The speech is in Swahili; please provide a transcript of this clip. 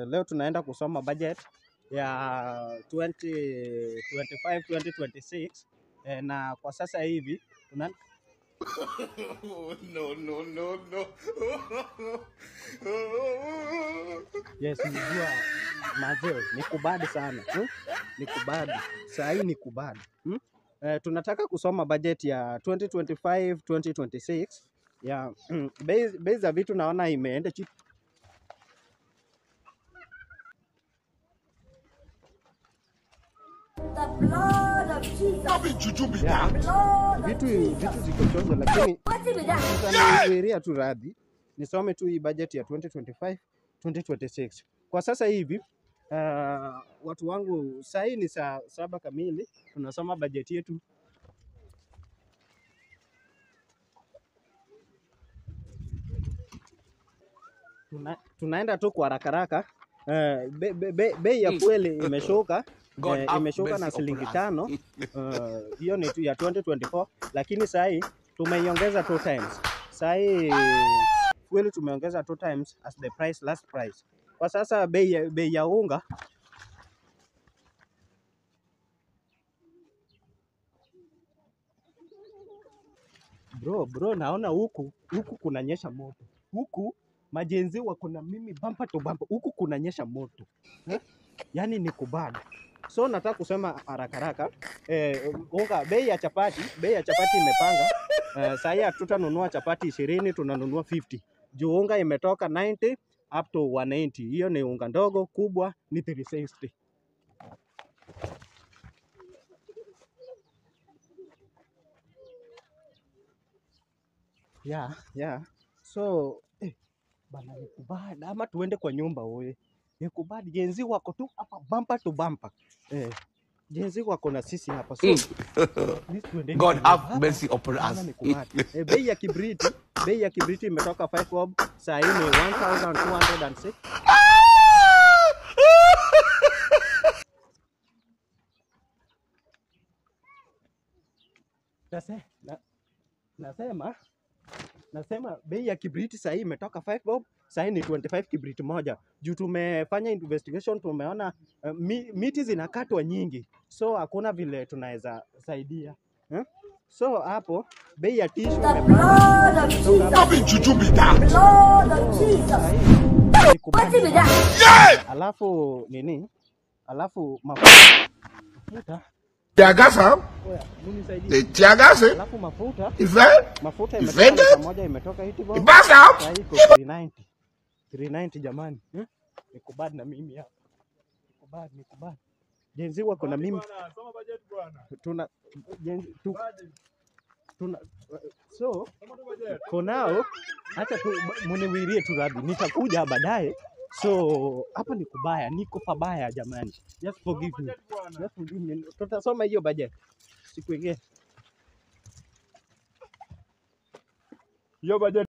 leo tunaenda kusoma budget ya 2025 2026 na kwa sasa hivi no. Yes, nijua mazee ni kubadi sana. Ni kubadi. Saa hii ni kubadi. Tunataka kusoma budget ya 2025 2026 ya bei za vitu naona imeenda chini. Vitu ziko chonjo, lakini tutaniweria tu radhi nisome tu hii budget ya 2025 2026 kwa sasa hivi. Watu wangu, saa hii ni saa 7 kamili, tunasoma budget yetu. Tunaenda tu kwa haraka. Bei ya fuel imeshuka. Imeshuka na shilingi 5. Hiyo ni ya 2024, lakini saa hii tumeiongeza 2 times. Saa hii fuel tumeongeza 2 times as the price last price. Kwa sasa bei ya unga bro, naona huku kunanyesha moto. Huku majenzi wako na mimi bumper to bumper. Huku kunanyesha moto. Yaani ni kubad. So nataka kusema haraka. Unga, bei ya chapati imepanga. Saa hii tutanunua chapati 20, tunanunua 50. Juu unga imetoka 90 up to 180. Hiyo ni unga ndogo, kubwa ni 360. Yeah. So bana ni kubad, ama tuende kwa nyumba wewe. Ni kubad, jenzi wako tu hapa bumper to bumper. Jenzi wako na sisi hapa. So God have mercy upon us. Bei ya kibriti imetoka 5 bob, saa hii ni 1206. Nasema bei ya kibriti saa hii imetoka 5 bob, saa hii ni 25 kibriti moja. Juu tumefanya investigation, tumeona miti zinakatwa nyingi, so hakuna vile tunaweza saidia. So hapo bei ya tissue alafu nini, alafu mafuta Tiagasa, alafu mafuta moja imetoka 80 bob, sasa iko 390 jamani. Ni kubad na mimi hapa. Ni kubad. Jenzi wako na mimi. So for now acha tu muniwirie tu radhi, nitakuja baadaye. So hapa ni kubaya, niko pabaya jamani. Just forgive me. Tutasoma hiyo budget siku ingine. Hiyo budget